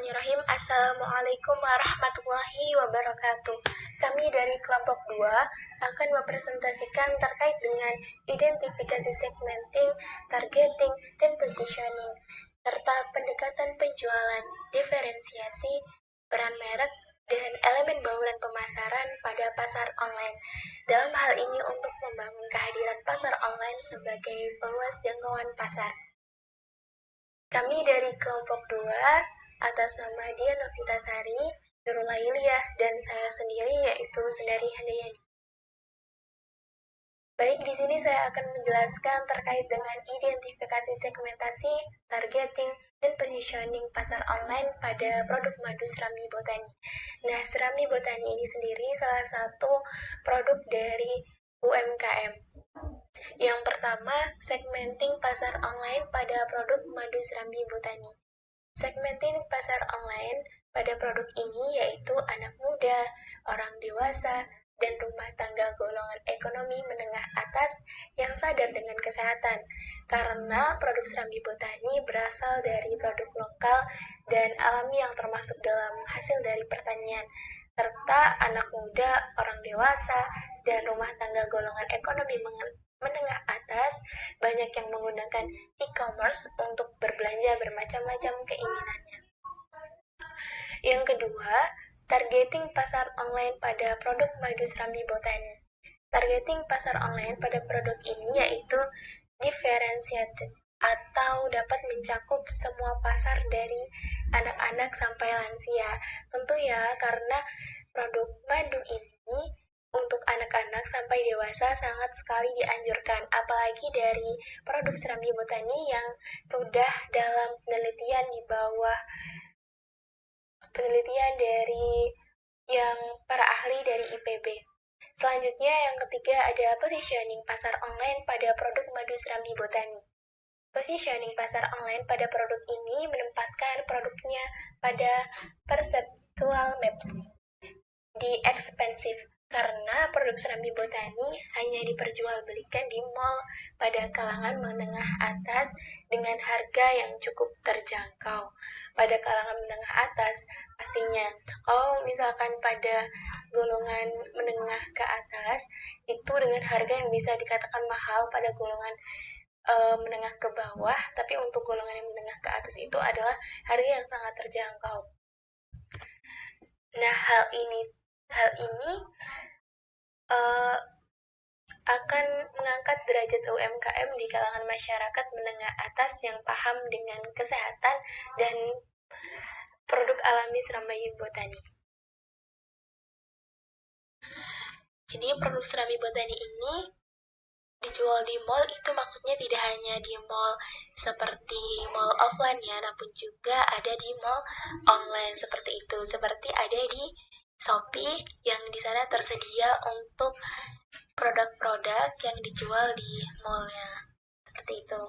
Bismillahirrahmanirrahim. Assalamualaikum warahmatullahi wabarakatuh. Kami dari kelompok 2 akan mempresentasikan terkait dengan identifikasi segmenting, targeting, dan positioning, serta pendekatan penjualan, diferensiasi, peran merek, dan elemen bauran pemasaran pada pasar online. Dalam hal ini untuk membangun kehadiran pasar online sebagai peluas jangkauan pasar. Kami dari kelompok 2 atas nama Dian Novitasari, Nurul Lailiyah, dan saya sendiri yaitu Sundari Handayani. Baik, di sini saya akan menjelaskan terkait dengan identifikasi segmentasi, targeting, dan positioning pasar online pada produk madu Serami Botani. Nah, Serami Botani ini sendiri salah satu produk dari UMKM. Yang pertama, segmenting pasar online pada produk madu Serambi Botani. Segmenting pasar online pada produk ini yaitu anak muda, orang dewasa, dan rumah tangga golongan ekonomi menengah atas yang sadar dengan kesehatan. Karena produk Serambi Botani berasal dari produk lokal dan alami yang termasuk dalam hasil dari pertanian, serta anak muda, orang dewasa, dan rumah tangga golongan ekonomi menengah atas banyak yang menggunakan e-commerce untuk berbelanja bermacam-macam keinginannya. Yang kedua, targeting pasar online pada produk madu Serambi Botani. Targeting pasar online pada produk ini yaitu differentiated atau dapat mencakup semua pasar dari anak-anak sampai lansia. Tentu ya, karena produk madu ini untuk anak-anak sampai dewasa sangat sekali dianjurkan, apalagi dari produk Serambi Botani yang sudah dalam penelitian di bawah penelitian dari yang para ahli dari IPB. Selanjutnya yang ketiga ada positioning pasar online pada produk madu Serambi Botani. Positioning pasar online pada produk ini menempatkan produknya pada perceptual maps di expensive, karena produk Serambi Botani hanya diperjualbelikan di mall pada kalangan menengah atas dengan harga yang cukup terjangkau. Pada kalangan menengah atas, pastinya. Kalau misalkan pada golongan menengah ke atas, itu dengan harga yang bisa dikatakan mahal pada golongan menengah ke bawah, tapi untuk golongan yang menengah ke atas itu adalah harga yang sangat terjangkau. Nah, hal ini akan mengangkat derajat UMKM di kalangan masyarakat menengah atas yang paham dengan kesehatan dan produk alami Serambi Botani. Jadi produk Serambi Botani ini dijual di mall, itu maksudnya tidak hanya di mall seperti mall offline ya, namun juga ada di mall online seperti itu, seperti ada di Shopee yang di sana tersedia untuk produk-produk yang dijual di mallnya, seperti itu.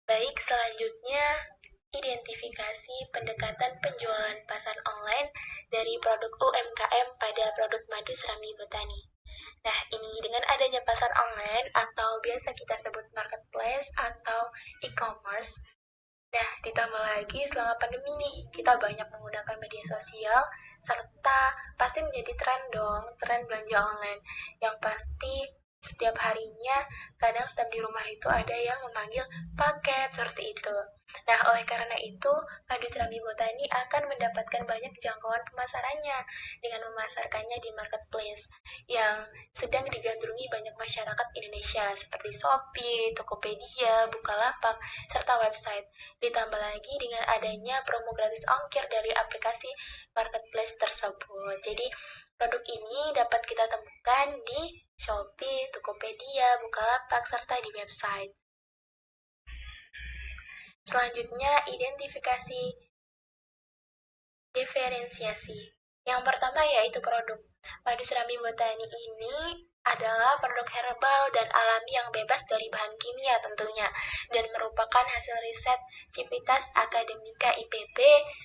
Baik, selanjutnya identifikasi pendekatan penjualan pasar online dari produk UMKM pada produk madu Serambi Botani. Nah, ini dengan adanya pasar online atau biasa kita sebut marketplace atau e-commerce. Nah, ditambah lagi selama pandemi nih, kita banyak menggunakan media sosial, serta pasti menjadi tren dong, tren belanja online. Yang pasti setiap harinya, kadang setiap di rumah itu ada yang memanggil paket, seperti itu. Nah, oleh karena itu, madu Serambi Botani akan mendapatkan banyak jangkauan pemasarannya dengan memasarkannya di marketplace yang sedang digandrungi banyak masyarakat Indonesia seperti Shopee, Tokopedia, Bukalapak, serta website. Ditambah lagi dengan adanya promo gratis ongkir dari aplikasi marketplace tersebut. Jadi, produk ini dapat kita temukan di Shopee, Tokopedia, Bukalapak, serta di website. Selanjutnya, identifikasi diferensiasi. Yang pertama yaitu produk. Madu Serambi Botani ini adalah produk herbal dan alami yang bebas dari bahan kimia tentunya, dan merupakan hasil riset Civitas Akademika IPB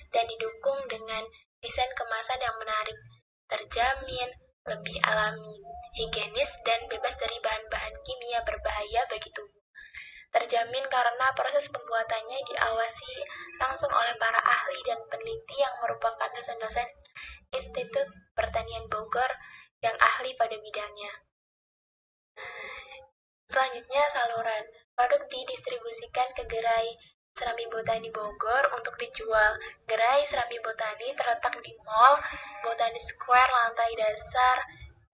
dan didukung dengan desain kemasan yang menarik, terjamin, lebih alami, higienis, dan bebas dari bahan-bahan kimia berbahaya bagi tubuh. Terjamin karena proses pembuatannya diawasi langsung oleh para ahli dan peneliti yang merupakan dosen-dosen Institut Pertanian Bogor yang ahli pada bidangnya. Selanjutnya, saluran. Produk didistribusikan ke Gerai Serambi Botani Bogor untuk dijual. Gerai Serambi Botani terletak di Mall Botani Square lantai dasar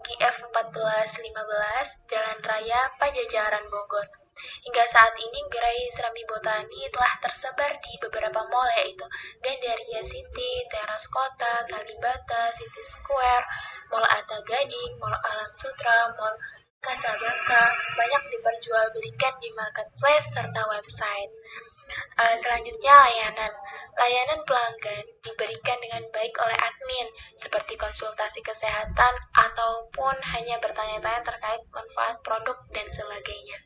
GF 1415 Jalan Raya Pajajaran Bogor. Hingga saat ini Gerai Serambi Botani telah tersebar di beberapa mall, yaitu Gandaria City, Teras Kota, Kalibata, City Square, Mall Arta Gading, Mall Alam Sutra, Mall Kasablanca, banyak diperjualbelikan di marketplace serta website. Selanjutnya, layanan. Layanan pelanggan diberikan dengan baik oleh admin, seperti konsultasi kesehatan ataupun hanya bertanya-tanya terkait manfaat produk dan sebagainya.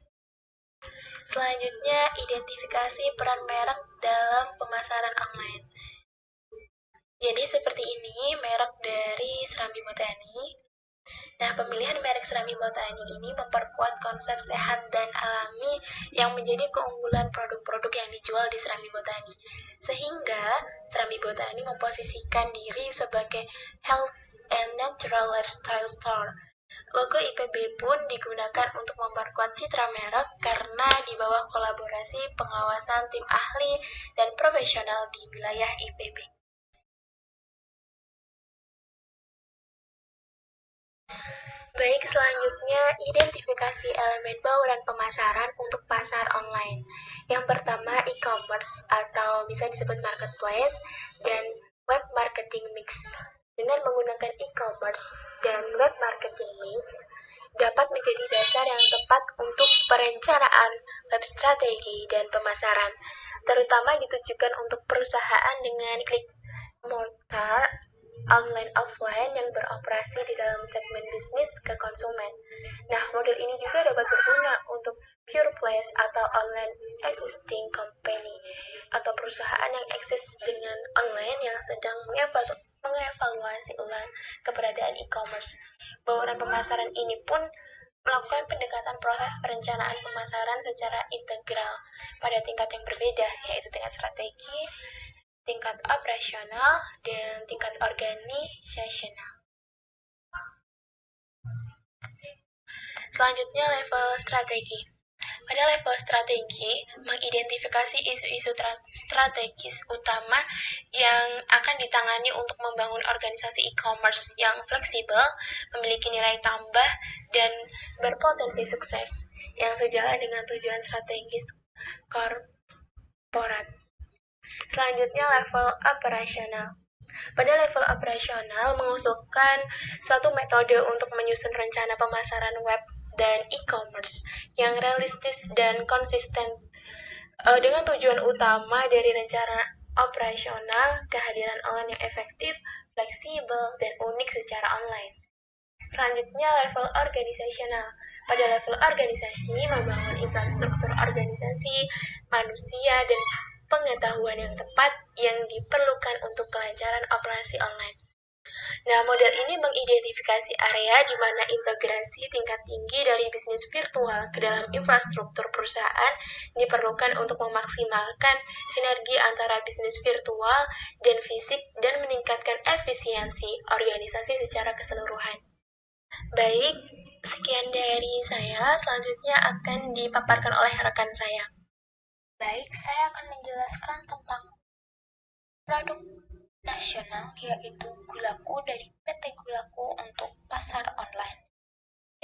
Selanjutnya, identifikasi peran merek dalam pemasaran online. Jadi seperti ini merek dari Serambi Botani. Nah, pemilihan merek Serambi Botani ini memperkuat konsep sehat dan alami yang menjadi keunggulan produk-produk yang dijual di Serambi Botani. Sehingga Serambi Botani memposisikan diri sebagai health and natural lifestyle store. Logo IPB pun digunakan untuk memperkuat citra merek karena di bawah kolaborasi pengawasan tim ahli dan profesional di wilayah IPB. Baik, selanjutnya identifikasi elemen bauran pemasaran untuk pasar online. Yang pertama, e-commerce atau bisa disebut marketplace dan web marketing mix. Dengan menggunakan e-commerce dan web marketing mix, dapat menjadi dasar yang tepat untuk perencanaan web strategi dan pemasaran, terutama ditujukan untuk perusahaan dengan klik mortar online offline yang beroperasi di dalam segmen bisnis ke konsumen. Nah, model ini juga dapat berguna untuk pure plays atau online existing company atau perusahaan yang eksis dengan online yang sedang mengevaluasi ulang keberadaan e-commerce. Bauran pemasaran ini pun melakukan pendekatan proses perencanaan pemasaran secara integral pada tingkat yang berbeda, yaitu tingkat strategi, tingkat operasional, dan tingkat organisasional. Selanjutnya, level strategi. Pada level strategi, mengidentifikasi isu-isu strategis utama yang akan ditangani untuk membangun organisasi e-commerce yang fleksibel, memiliki nilai tambah, dan berpotensi sukses, yang sejalan dengan tujuan strategis korporat. Selanjutnya, level operasional. Pada level operasional, mengusulkan suatu metode untuk menyusun rencana pemasaran web dan e-commerce yang realistis dan konsisten dengan tujuan utama dari rencana operasional, kehadiran online yang efektif, fleksibel, dan unik secara online. Selanjutnya, level organisasional. Pada level organisasi, membangun infrastruktur organisasi, manusia, dan pengetahuan yang tepat yang diperlukan untuk kelancaran operasi online. Nah, model ini mengidentifikasi area di mana integrasi tingkat tinggi dari bisnis virtual ke dalam infrastruktur perusahaan diperlukan untuk memaksimalkan sinergi antara bisnis virtual dan fisik dan meningkatkan efisiensi organisasi secara keseluruhan. Baik, sekian dari saya. Selanjutnya akan dipaparkan oleh rekan saya. Baik, saya akan menjelaskan tentang produk nasional, yaitu Gulaku dari PT Gulaku untuk pasar online.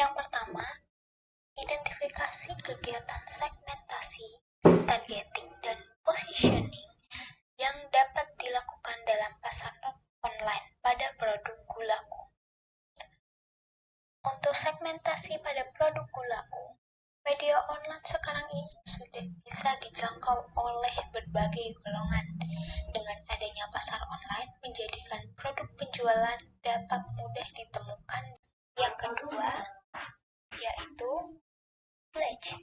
Yang pertama, identifikasi kegiatan segmentasi, targeting, dan positioning yang dapat dilakukan dalam pasar online pada produk Gulaku. Untuk segmentasi pada produk Gulaku, media online sekarang ini sudah bisa dijangkau oleh berbagai golongan. Dengan adanya pasar online menjadikan produk penjualan dapat mudah ditemukan. Yang kedua, yaitu pledge,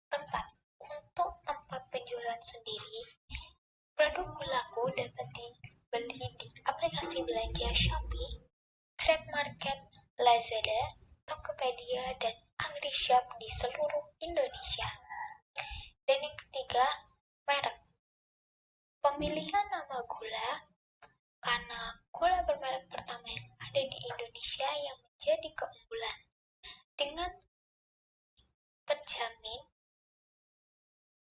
tempat. Untuk tempat penjualan sendiri, produk Gulaku dapat dibeli di aplikasi belanja Shopee, Grab Market, Lazada, Tokopedia, dan AgriShop di seluruh Indonesia. Dan yang ketiga, merek. Pemilihan nama gula Karena gula bermerek pertama yang ada di Indonesia yang menjadi keunggulan. Dengan terjamin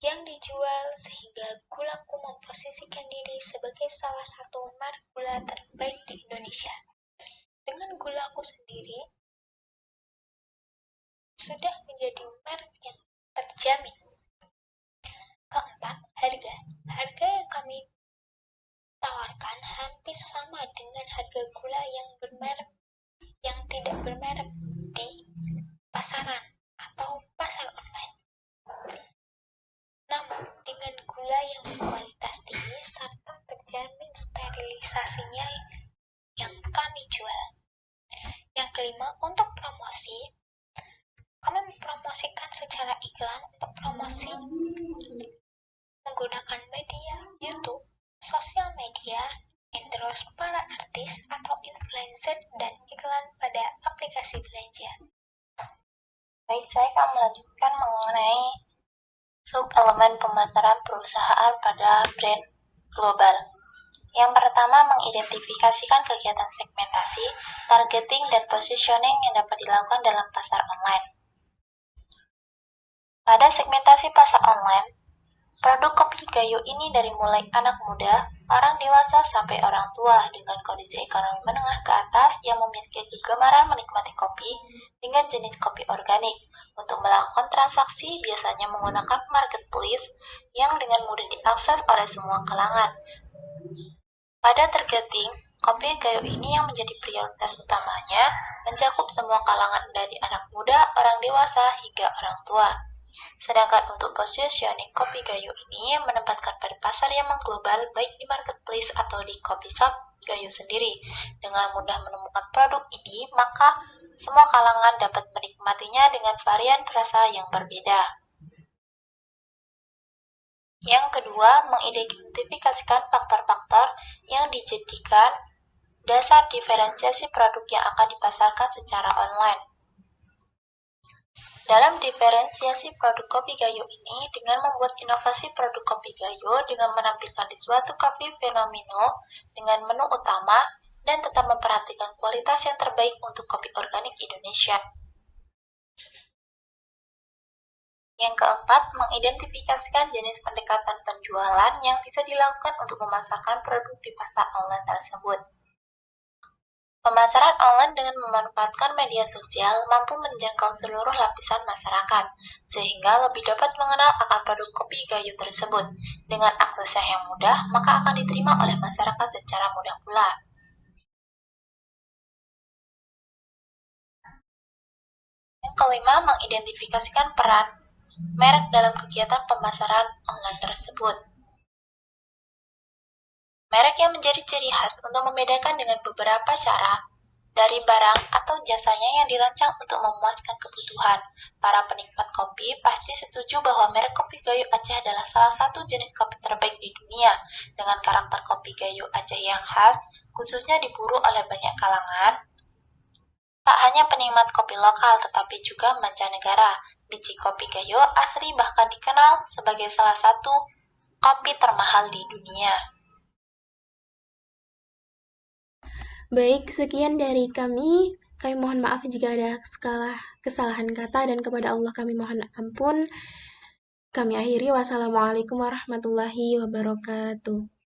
yang dijual sehingga Gulaku memposisikan diri sebagai salah satu merek gula terbaik di Indonesia. Dengan Gulaku sendiri sudah menjadi merek yang terjamin. Keempat, harga. Harga yang kami tawarkan hampir sama dengan harga gula yang bermerek yang tidak bermerek di pasaran atau pasar online. Namun, dengan gula yang berkualitas tinggi serta terjamin sterilisasinya yang kami jual. Yang kelima, untuk promosi, kami mempromosikan secara iklan untuk promosi menggunakan media YouTube, sosial media, endorse para artis atau influencer, dan iklan pada aplikasi belanja. Baik, saya akan melanjutkan mengenai sub-elemen pemasaran perusahaan pada brand global. Yang pertama, mengidentifikasikan kegiatan segmentasi, targeting, dan positioning yang dapat dilakukan dalam pasar online. Pada segmentasi pasar online, produk kopi gayo ini dari mulai anak muda, orang dewasa, sampai orang tua dengan kondisi ekonomi menengah ke atas yang memiliki kegemaran menikmati kopi dengan jenis kopi organik. Untuk melakukan transaksi biasanya menggunakan marketplace yang dengan mudah diakses oleh semua kalangan. Pada targeting, kopi gayo ini yang menjadi prioritas utamanya mencakup semua kalangan dari anak muda, orang dewasa, hingga orang tua. Sedangkan untuk positioning kopi gayo ini menempatkan pada pasar yang mengglobal baik di marketplace atau di kopi shop gayo sendiri. Dengan mudah menemukan produk ini, maka semua kalangan dapat menikmatinya dengan varian rasa yang berbeda. Yang kedua, mengidentifikasikan faktor-faktor yang dijadikan dasar diferensiasi produk yang akan dipasarkan secara online. Dalam diferensiasi produk kopi gayo ini dengan membuat inovasi produk kopi gayo dengan menampilkan di suatu kafe fenomeno dengan menu utama dan tetap memperhatikan kualitas yang terbaik untuk kopi organik Indonesia. Yang keempat, mengidentifikasikan jenis pendekatan penjualan yang bisa dilakukan untuk memasarkan produk di pasar online tersebut. Pemasaran online dengan memanfaatkan media sosial mampu menjangkau seluruh lapisan masyarakat, sehingga lebih dapat mengenal akan produk kopi gayo tersebut. Dengan aksesnya yang mudah, maka akan diterima oleh masyarakat secara mudah pula. Yang kelima, mengidentifikasikan peran merek dalam kegiatan pemasaran online tersebut. Merek yang menjadi ciri khas untuk membedakan dengan beberapa cara dari barang atau jasanya yang dirancang untuk memuaskan kebutuhan. Para penikmat kopi pasti setuju bahwa merek kopi gayo Aceh adalah salah satu jenis kopi terbaik di dunia. Dengan karakter kopi gayo Aceh yang khas, khususnya diburu oleh banyak kalangan, tak hanya penikmat kopi lokal tetapi juga mancanegara. Biji kopi gayo asli bahkan dikenal sebagai salah satu kopi termahal di dunia. Baik, sekian dari kami. Kami mohon maaf jika ada kesalahan kata dan kepada Allah kami mohon ampun. Kami akhiri. Wassalamualaikum warahmatullahi wabarakatuh.